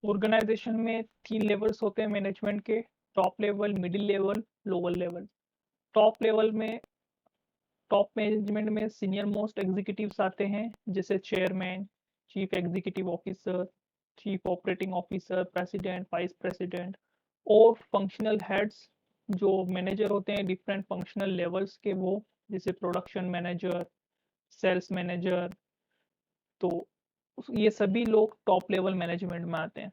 Organisation में 3 levels होते हैं मैनेजमेंट के। Top level, middle level, lower level. Top level में, टॉप मैनेजमेंट में सीनियर मोस्ट एग्जीक्यूटिव्स आते हैं, जैसे chairman, chief executive officer, chief operating officer, president, vice president. और फंक्शनल हेड्स जो मैनेजर होते हैं डिफरेंट फंक्शनल लेवल्स के, वो जैसे प्रोडक्शन मैनेजर, सेल्स मैनेजर। तो ये सभी लोग टॉप लेवल मैनेजमेंट में आते हैं।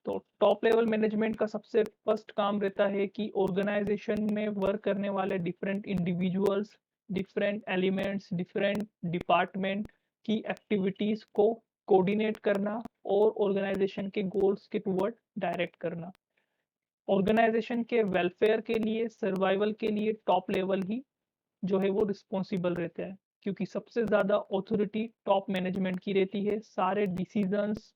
तो टॉप लेवल मैनेजमेंट का सबसे फर्स्ट काम रहता है कि ऑर्गेनाइजेशन में वर्क करने वाले different individuals, different elements, different department की एक्टिविटीज को कोऑर्डिनेट करना और ऑर्गेनाइजेशन के गोल्स के टुवर्ड डायरेक्ट करना। ऑर्गेनाइजेशन के वेलफेयर के लिए, सर्वाइवल के लिए टॉप लेवल ही जो है वो रिस्पॉन्सिबल रहता है, क्योंकि सबसे ज़्यादा ऑथोरिटी टॉप मैनेजमेंट की रहती है। सारे डिसीजंस,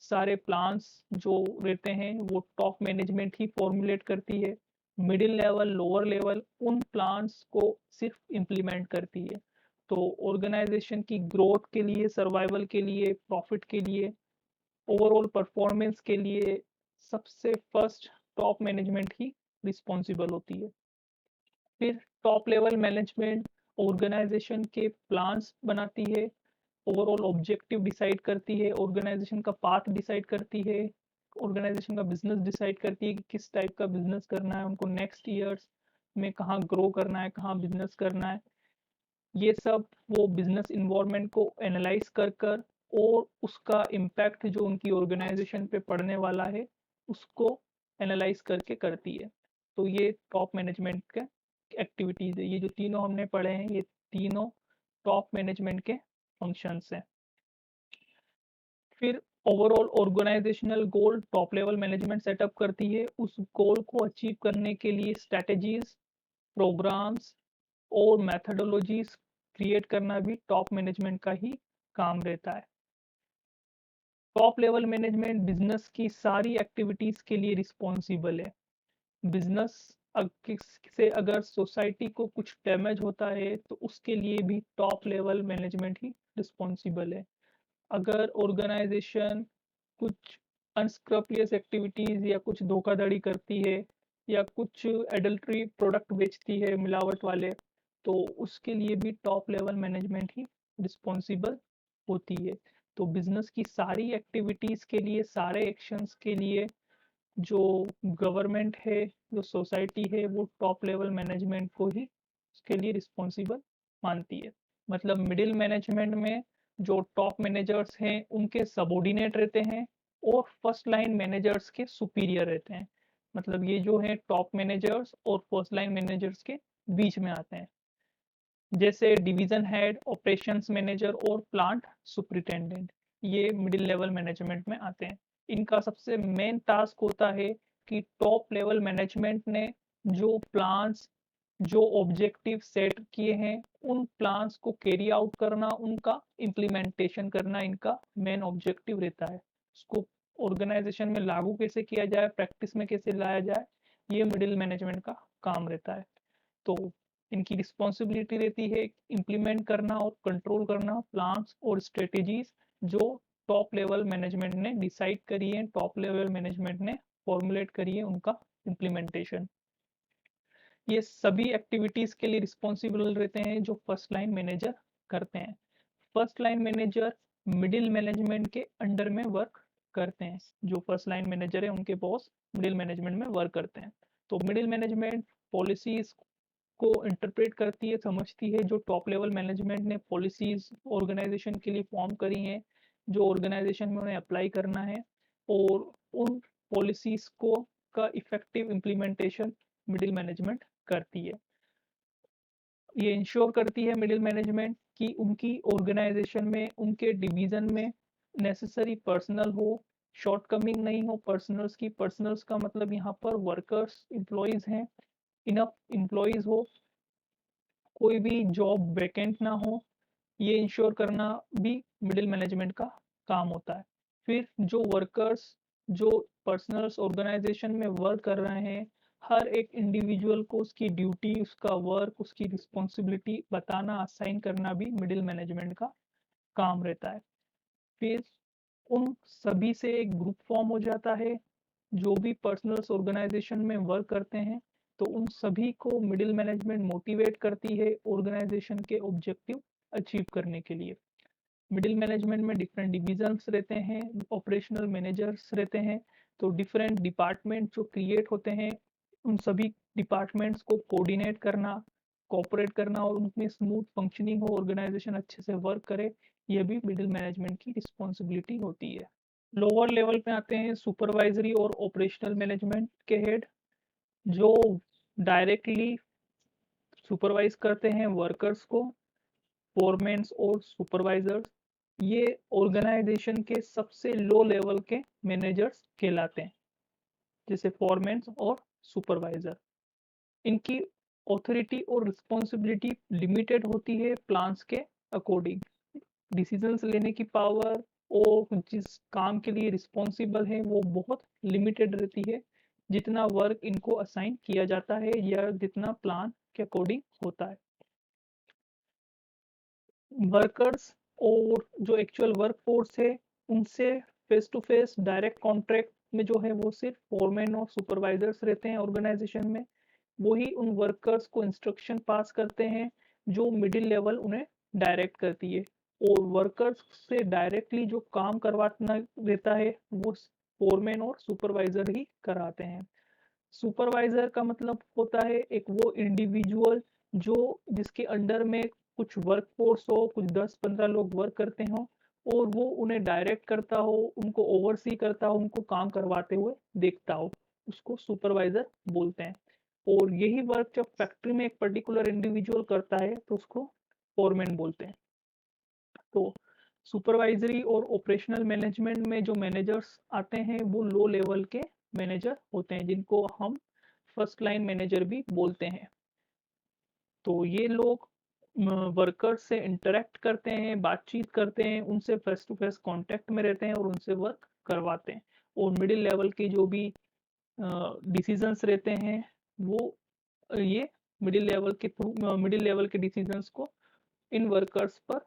सारे प्लान्स जो रहते हैं वो टॉप मैनेजमेंट ही फॉर्मुलेट करती है। मिडिल लेवल, लोअर लेवल उन प्लान्स को सिर्फ इम्प्लीमेंट करती है। तो ऑर्गेनाइजेशन की ग्रोथ के लिए, सर्वाइवल के लिए, प्रॉफिट के लिए, ओवरऑल परफॉर्मेंस के लिए सबसे फर्स्ट टॉप मैनेजमेंट ही रिस्पॉन्सिबल होती है। फिर टॉप लेवल मैनेजमेंट ऑर्गेनाइजेशन के प्लान्स बनाती है, ओवरऑल ऑब्जेक्टिव डिसाइड करती है, ऑर्गेनाइजेशन का पाथ डिसाइड करती है, ऑर्गेनाइजेशन का बिजनेस डिसाइड करती है कि किस टाइप का बिजनेस करना है उनको, नेक्स्ट ईयर्स में कहाँ ग्रो करना है, कहाँ बिजनेस करना है। ये सब वो बिजनेस इन्वायरमेंट को एनालाइज कर कर और उसका इम्पैक्ट जो उनकी ऑर्गेनाइजेशन पे पड़ने वाला है उसको एनालाइज करके करती है। तो ये टॉप मैनेजमेंट के एक्टिविटीज है। ये जो तीनों हमने पढ़े हैं ये तीनों टॉप मैनेजमेंट के फंक्शंस हैं। फिर ओवरऑल ऑर्गेनाइजेशनल गोल टॉप लेवल मैनेजमेंट सेटअप करती है। उस गोल को अचीव करने के लिए स्ट्रेटजीज, प्रोग्राम्स और मेथडोलॉजीज क्रिएट करना भी टॉप मैनेजमेंट का ही काम रहता है। टॉप लेवल मैनेजमेंट बिजनेस की सारी एक्टिविटीज के लिए रिस्पॉन्सिबल है। बिजनेस से अगर सोसाइटी को कुछ डैमेज होता है तो उसके लिए भी टॉप लेवल मैनेजमेंट ही रिस्पॉन्सिबल है। अगर ऑर्गेनाइजेशन कुछ अनस्क्रप्लियस एक्टिविटीज या कुछ धोखाधड़ी करती है या कुछ एडल्ट्री प्रोडक्ट बेचती है मिलावट वाले, तो उसके लिए भी टॉप लेवल मैनेजमेंट ही रिस्पॉन्सिबल होती है। तो बिजनेस की सारी एक्टिविटीज के लिए, सारे एक्शंस के लिए जो गवर्नमेंट है, जो सोसाइटी है, वो टॉप लेवल मैनेजमेंट को ही उसके लिए रिस्पॉन्सिबल मानती है। मतलब मिडिल मैनेजमेंट में जो टॉप मैनेजर्स हैं उनके सबऑर्डिनेट रहते हैं और फर्स्ट लाइन मैनेजर्स के सुपीरियर रहते हैं। मतलब ये जो है टॉप मैनेजर्स और फर्स्ट लाइन मैनेजर्स के बीच में आते हैं, जैसे डिवीजन हेड, ऑपरेशंस मैनेजर और प्लांट सुपरिटेंडेंट। ये मिडिल लेवल मैनेजमेंट में आते हैं। इनका सबसे मेन टास्क होता है कि टॉप लेवल मैनेजमेंट ने जो प्लान्स, जो ऑब्जेक्टिव सेट किए हैं उन प्लान्स को कैरी आउट करना, उनका इम्प्लीमेंटेशन करना इनका मेन ऑब्जेक्टिव रहता है। उसको ऑर्गेनाइजेशन में लागू कैसे किया जाए, प्रैक्टिस में कैसे लाया जाए, ये मिडिल मैनेजमेंट का काम रहता है। तो इनकी रिस्पॉन्सिबिलिटी रहती है इम्प्लीमेंट करना और कंट्रोल करना प्लान्स और स्ट्रेटेजीज जो टॉप लेवल मैनेजमेंट ने डिसाइड करी है, टॉप लेवल मैनेजमेंट ने फॉर्मुलेट करी है, उनका इम्प्लीमेंटेशन। ये सभी एक्टिविटीज के लिए रिस्पॉन्सिबल रहते हैं जो फर्स्ट लाइन मैनेजर करते हैं। First line manager middle management के अंडर में वर्क करते हैं। जो फर्स्ट लाइन मैनेजर है उनके बॉस मिडिल मैनेजमेंट में वर्क करते हैं। तो मिडिल मैनेजमेंट पॉलिसीज को इंटरप्रेट करती है, समझती है जो टॉप लेवल मैनेजमेंट ने पॉलिसीज ऑर्गेनाइजेशन के लिए फॉर्म करी हैं, जो ऑर्गेनाइजेशन में उन्हें अप्लाई करना है, और उन पॉलिसीज को का इफेक्टिव इम्प्लीमेंटेशन मिडिल मैनेजमेंट करती है। ये इंश्योर करती है मिडिल मैनेजमेंट कि उनकी ऑर्गेनाइजेशन में, उनके डिवीजन में नेसेसरी पर्सनल हो, शॉर्टकमिंग नहीं हो पर्सनल्स की। पर्सनल्स का मतलब यहाँ पर वर्कर्स, एम्प्लॉयज हैं, इनफ एम्प्लॉयज हो, कोई भी जॉब वैकेंट ना हो, ये इंश्योर करना भी मिडिल मैनेजमेंट का काम होता है। फिर जो वर्कर्स, जो पर्सनल्स ऑर्गेनाइजेशन में वर्क कर रहे हैं, हर एक इंडिविजुअल को उसकी ड्यूटी, उसका वर्क, उसकी रिस्पॉन्सिबिलिटी बताना, असाइन करना भी मिडिल मैनेजमेंट का काम रहता है। फिर उन सभी से एक ग्रुप फॉर्म हो जाता है। जो भी पर्सनल्स ऑर्गेनाइजेशन में वर्क करते हैं, तो उन सभी को मिडिल मैनेजमेंट मोटिवेट करती है ऑर्गेनाइजेशन के ऑब्जेक्टिव अचीव करने के लिए। मिडिल मैनेजमेंट में डिफरेंट डिविजन्स रहते हैं, ऑपरेशनल मैनेजर्स रहते हैं। तो डिफरेंट डिपार्टमेंट जो क्रिएट होते हैं, उन सभी डिपार्टमेंट्स को कोऑर्डिनेट करना, कोऑपरेट करना और उनमें स्मूथ फंक्शनिंग हो, ऑर्गेनाइजेशन अच्छे से वर्क करे, यह भी मिडिल मैनेजमेंट की रिस्पॉन्सिबिलिटी होती है। लोअर लेवल पे आते हैं सुपरवाइजरी और ऑपरेशनल मैनेजमेंट के हेड, जो डायरेक्टली सुपरवाइज करते हैं वर्कर्स को, फोरमैन्स और सुपरवाइजर्स। ये ऑर्गेनाइजेशन के सबसे लो लेवल के मैनेजर्स कहलाते हैं, जैसे फोरमैन्स और सुपरवाइजर। इनकी ऑथोरिटी और रिस्पॉन्सिबिलिटी लिमिटेड होती है प्लान्स के अकॉर्डिंग। डिसीजंस लेने की पावर और जिस काम के लिए रिस्पॉन्सिबल है वो बहुत लिमिटेड रहती है, जितना वर्क इनको असाइन किया जाता है या जितना प्लान के अकॉर्डिंग होता है। वर्कर्स और जो एक्चुअल वर्क फोर्स है, उनसे face to face direct contract में जो है वो सिर्फ फोरमैन और सुपरवाइजर्स रहते हैं ऑर्गेनाइजेशन में। वही उन वर्कर्स को इंस्ट्रक्शन पास करते हैं जो मिडिल लेवल उन्हें डायरेक्ट करती है। और वर्कर्स से डायरेक्टली जो काम करवाना रहता है वो फोरमैन और सुपरवाइजर ही कराते हैं। सुपरवाइजर का मतलब होता है एक वो इंडिविजुअल जो जिसके अंडर में कुछ वर्क फोर्स हो, कुछ 10-15 लोग वर्क करते हो और वो उन्हें डायरेक्ट करता हो, उनको ओवरसी करता हो, उनको काम करवाते हुए देखता हो, उसको सुपरवाइजर बोलते हैं। और यही वर्क जब फैक्ट्री में एक पर्टिकुलर इंडिविजुअल करता है तो उसको फोरमैन बोलते हैं। तो सुपरवाइजरी और ऑपरेशनल मैनेजमेंट में जो मैनेजर्स आते हैं वो लो लेवल के मैनेजर होते हैं, जिनको हम फर्स्ट लाइन मैनेजर भी बोलते हैं। तो ये लोग वर्कर्स से इंटरेक्ट करते हैं, बातचीत करते हैं, उनसे फेस टू फेस कांटेक्ट में रहते हैं और उनसे वर्क करवाते हैं। और मिडिल लेवल के जो भी डिसीजंस रहते हैं वो ये मिडिल लेवल के डिसीजंस को इन वर्कर्स पर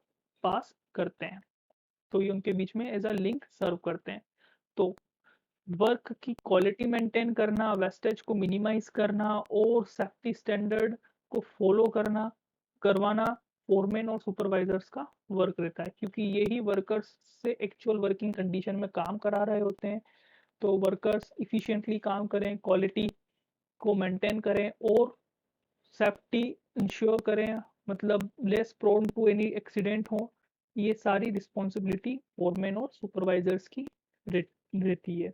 पास करते हैं। तो ये उनके बीच में एज अ लिंक सर्व करते हैं। तो वर्क की क्वालिटी मेंटेन करना, वेस्टेज को मिनिमाइज करना और सेफ्टी स्टैंडर्ड को फॉलो करवाना फोरमैन और सुपरवाइजर्स का वर्क रहता है, क्योंकि यही वर्कर्स से एक्चुअल वर्किंग कंडीशन में काम करा रहे होते हैं। तो वर्कर्स इफिशिएंटली काम करें, क्वालिटी को मेंटेन करें और सेफ्टी इंश्योर करें, मतलब less prone to any accident हो। ये सारी रिस्पॉन्सिबिलिटी फोरमैन और सुपरवाइजर्स की रहती है।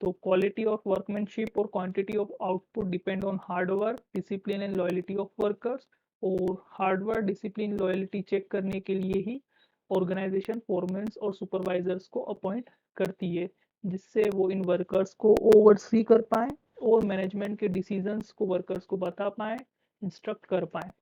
तो क्वालिटी ऑफ वर्कमैनशिप और quantity of output depend on hard work, discipline and loyalty of workers. और hard work, discipline, loyalty check करने के लिए ही ऑर्गेनाइजेशन फोरमैन्स और सुपरवाइजर्स को अपॉइंट करती है, जिससे वो इन वर्कर्स को ओवरसी कर पाए और मैनेजमेंट के डिसीजंस को वर्कर्स को बता पाए, इंस्ट्रक्ट कर पाए।